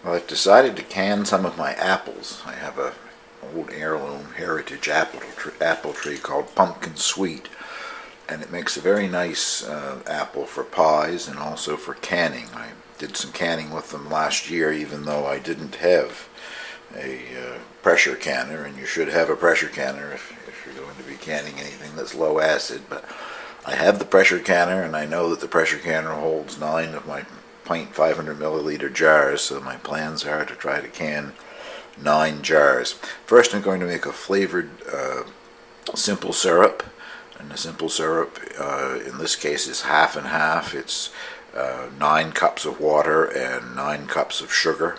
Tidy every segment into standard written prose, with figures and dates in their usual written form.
Well, I've decided to can some of my apples. I have a old heirloom heritage apple tree called Pumpkin Sweet, and it makes a very nice apple for pies and also for canning. I did some canning with them last year, even though I didn't have a pressure canner, and you should have a pressure canner if you're going to be canning anything that's low acid. But I have the pressure canner, and I know that the pressure canner holds 9 of my pint 500 milliliter jars, so my plans are to try to can 9 jars. First, I'm going to make a flavored simple syrup, and the simple syrup in this case is half and half. It's 9 cups of water and 9 cups of sugar.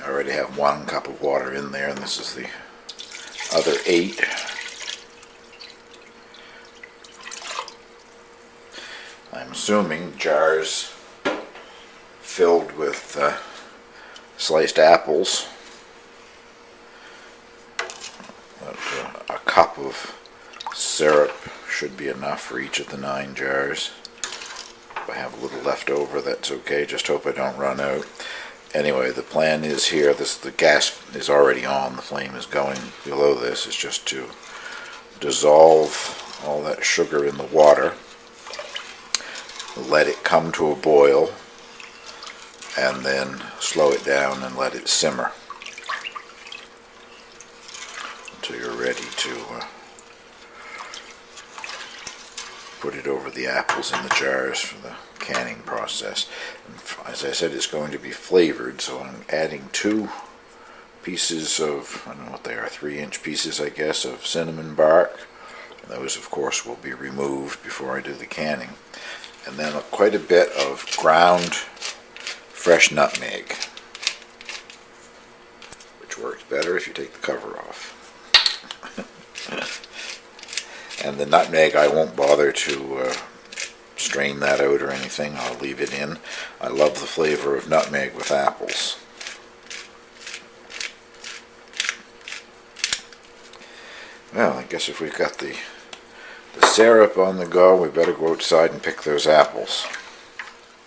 I already have 1 cup of water in there, and this is the other 8. I'm assuming jars filled with sliced apples. But, a cup of syrup should be enough for each of the 9 jars. If I have a little left over, that's okay. Just hope I don't run out. Anyway, the plan is here. The gas is already on. The flame is going below this. It's just to dissolve all that sugar in the water, let it come to a boil, and then slow it down and let it simmer until you're ready to put it over the apples in the jars for the canning process. And as I said, it's going to be flavored, so I'm adding 2 pieces of, I don't know what they are, 3-inch pieces, I guess, of cinnamon bark. And those, of course, will be removed before I do the canning. And then quite a bit of ground fresh nutmeg, which works better if you take the cover off. And the nutmeg, I won't bother to strain that out or anything. I'll leave it in. I love the flavor of nutmeg with apples. Well, I guess if we've got the syrup on the go, we better go outside and pick those apples.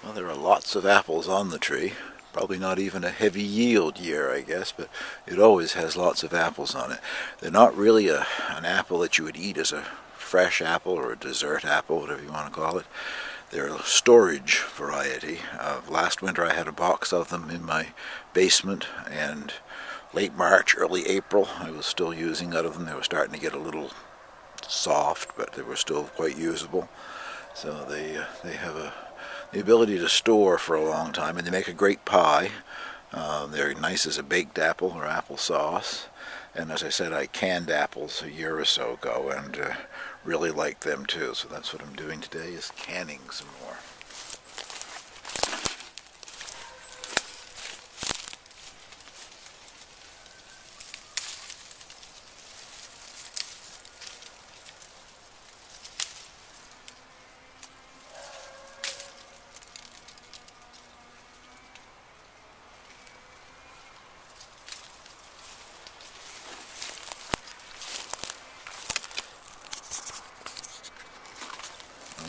Well, there are lots of apples on the tree. Probably not even a heavy yield year, I guess, but it always has lots of apples on it. They're not really an apple that you would eat as a fresh apple or a dessert apple, whatever you want to call it. They're a storage variety. Last winter I had a box of them in my basement, and late March, early April, I was still using out of them. They were starting to get a little soft, but they were still quite usable. So they have the ability to store for a long time, and they make a great pie. They're nice as a baked apple or apple sauce. And as I said, I canned apples a year or so ago and really like them too. So that's what I'm doing today, is canning some more.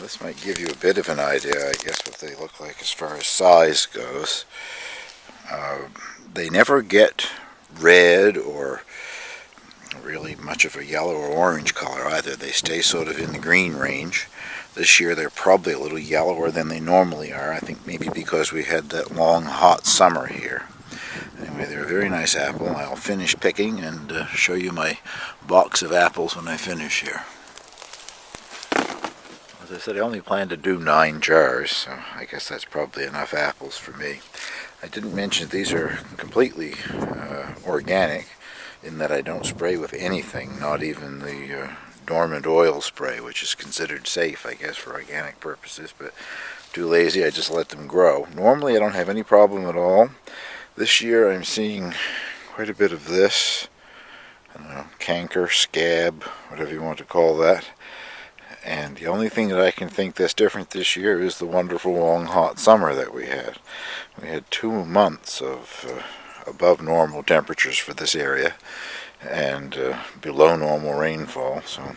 This might give you a bit of an idea, I guess, what they look like as far as size goes. They never get red or really much of a yellow or orange color either. They stay sort of in the green range. This year they're probably a little yellower than they normally are. I think maybe because we had that long hot summer here. Anyway, they're a very nice apple. I'll finish picking and show you my box of apples when I finish here. As I said, I only plan to do 9 jars, so I guess that's probably enough apples for me. I didn't mention these are completely organic, in that I don't spray with anything, not even the dormant oil spray, which is considered safe, I guess, for organic purposes, but too lazy, I just let them grow. Normally I don't have any problem at all. This year I'm seeing quite a bit of this, I don't know, canker, scab, whatever you want to call that. And the only thing that I can think that's different this year is the wonderful long hot summer that we had. We had 2 months of above normal temperatures for this area, and below normal rainfall, so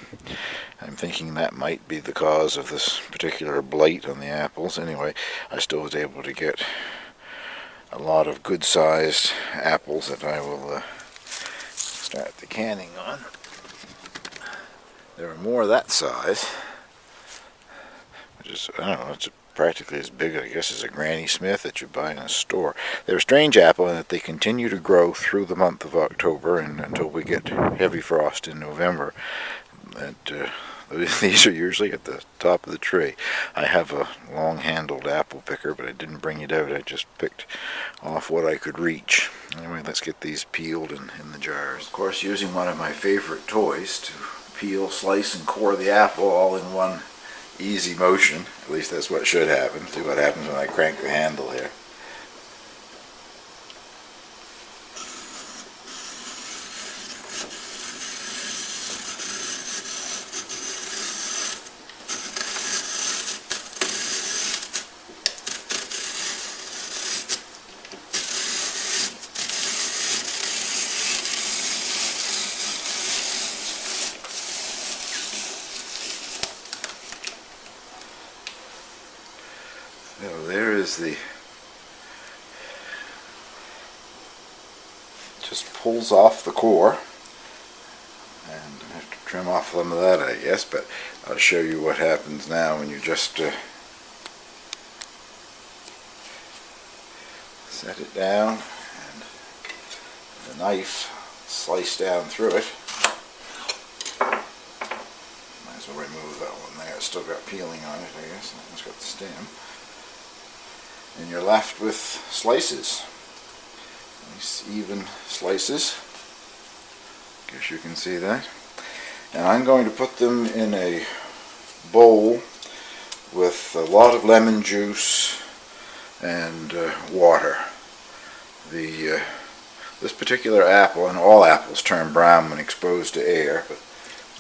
I'm thinking that might be the cause of this particular blight on the apples. Anyway, I still was able to get a lot of good-sized apples that I will start the canning on. There are more of that size, which is, I don't know, it's practically as big, I guess, as a Granny Smith that you buy in a store. They're a strange apple in that they continue to grow through the month of October and until we get heavy frost in November. These are usually at the top of the tree. I have a long-handled apple picker, but I didn't bring it out. I just picked off what I could reach. Anyway, let's get these peeled in the jars. Of course, using one of my favorite toys to peel, slice, and core the apple all in one easy motion. At least that's what should happen. See what happens when I crank the handle here. So there is the, just pulls off the core, and I have to trim off some of that, I guess, but I'll show you what happens now when you just set it down and the knife slice down through it. Might as well remove that one there. It's still got peeling on it, I guess. That one's got the stem. And you're left with slices. Nice even slices. Guess you can see that. And I'm going to put them in a bowl with a lot of lemon juice and water. This particular apple, and all apples turn brown when exposed to air, but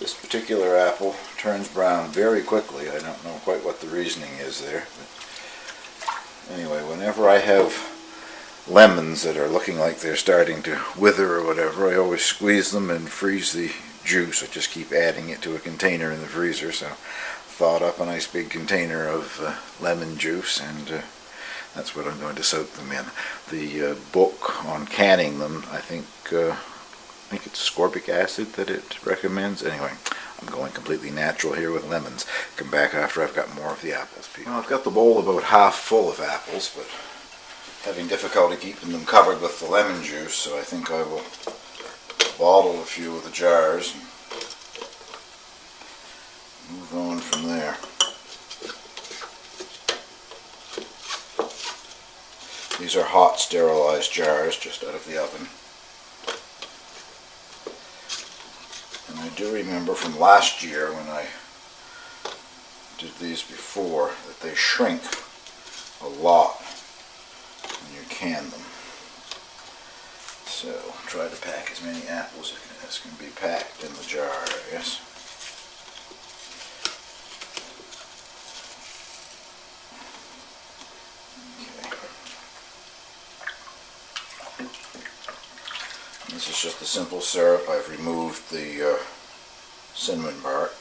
this particular apple turns brown very quickly. I don't know quite what the reasoning is there. But anyway, whenever I have lemons that are looking like they're starting to wither or whatever, I always squeeze them and freeze the juice. I just keep adding it to a container in the freezer. So thawed up a nice big container of lemon juice, and that's what I'm going to soak them in. The book on canning them, I think it's ascorbic acid that it recommends. Anyway, I'm going completely natural here with lemons. Come back after I've got more of the apples peeled. Well, I've got the bowl about half full of apples, but having difficulty keeping them covered with the lemon juice, so I think I will bottle a few of the jars and move on from there. These are hot sterilized jars just out of the oven. And I do remember from last year when I did these before that they shrink a lot when you can them. So try to pack as many apples as can be packed in the jar, I guess. This is just a simple syrup. I've removed the cinnamon bark.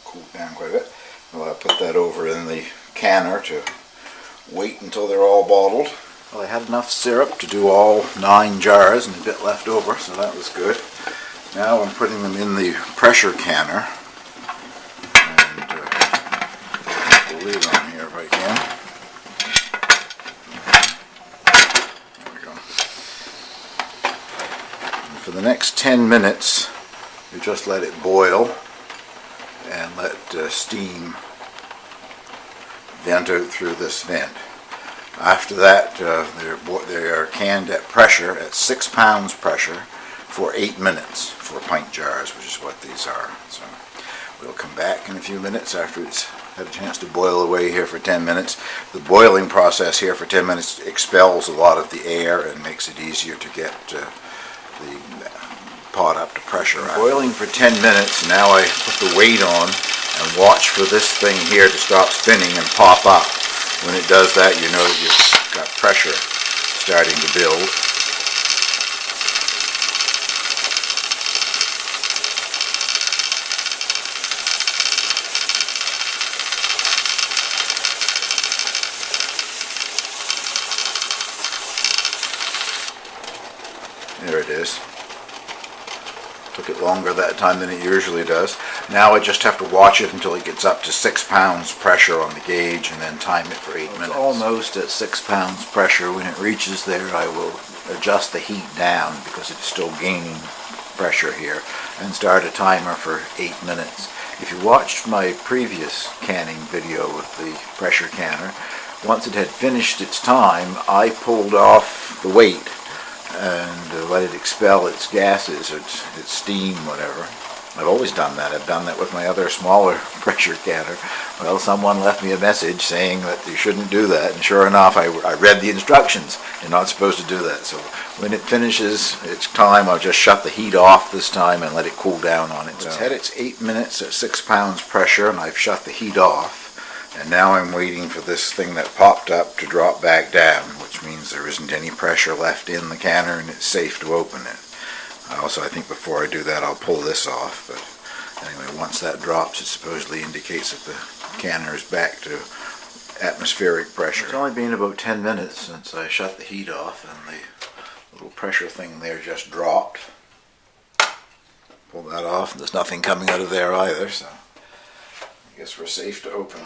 Cooled down quite a bit. Well, I'll put that over in the canner to wait until they're all bottled. Well, I had enough syrup to do all 9 jars and a bit left over, so that was good. Now I'm putting them in the pressure canner. And put the lid on here if I can. There we go. And for the next 10 minutes, you just let it boil and let steam vent out through this vent. After that, they are canned at pressure, at 6 pounds pressure, for 8 minutes for pint jars, which is what these are. So we'll come back in a few minutes after it's had a chance to boil away here for 10 minutes. The boiling process here for 10 minutes expels a lot of the air and makes it easier to get the pot up to pressure. Boiling for 10 minutes, now I put the weight on and watch for this thing here to stop spinning and pop up. When it does that, you know that you've got pressure starting to build. There it is. Took it longer that time than it usually does. Now I just have to watch it until it gets up to 6 pounds pressure on the gauge and then time it for 8 minutes. Almost at 6 pounds pressure. When it reaches there, I will adjust the heat down because it's still gaining pressure here and start a timer for 8 minutes. If you watched my previous canning video with the pressure canner, once it had finished its time, I pulled off the weight and let it expel its gases, its steam, whatever. I've always done that. I've done that with my other smaller pressure canner. Well, someone left me a message saying that you shouldn't do that, and sure enough, I read the instructions. You're not supposed to do that. So when it finishes its time, I'll just shut the heat off this time and let it cool down on its own. It's had its 8 minutes at 6 pounds pressure, and I've shut the heat off. And now I'm waiting for this thing that popped up to drop back down, which means there isn't any pressure left in the canner and it's safe to open it. Also, I think before I do that, I'll pull this off. But anyway, once that drops, it supposedly indicates that the canner is back to atmospheric pressure. It's only been about 10 minutes since I shut the heat off, and the little pressure thing there just dropped. Pull that off, and there's nothing coming out of there either, so I guess we're safe to open.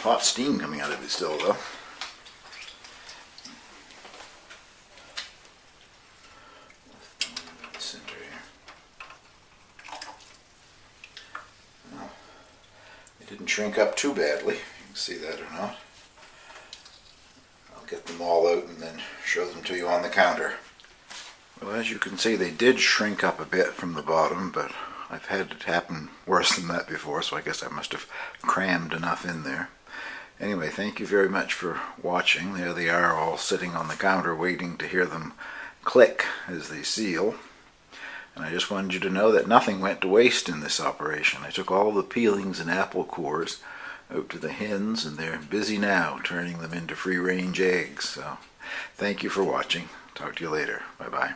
Hot steam coming out of it still, though. Center here. Well, it didn't shrink up too badly. You can see that or not. I'll get them all out and then show them to you on the counter. Well, as you can see, they did shrink up a bit from the bottom, but I've had it happen worse than that before, so I guess I must have crammed enough in there. Anyway, thank you very much for watching. There they are, all sitting on the counter waiting to hear them click as they seal. And I just wanted you to know that nothing went to waste in this operation. I took all the peelings and apple cores out to the hens, and they're busy now turning them into free-range eggs. So thank you for watching. Talk to you later. Bye-bye.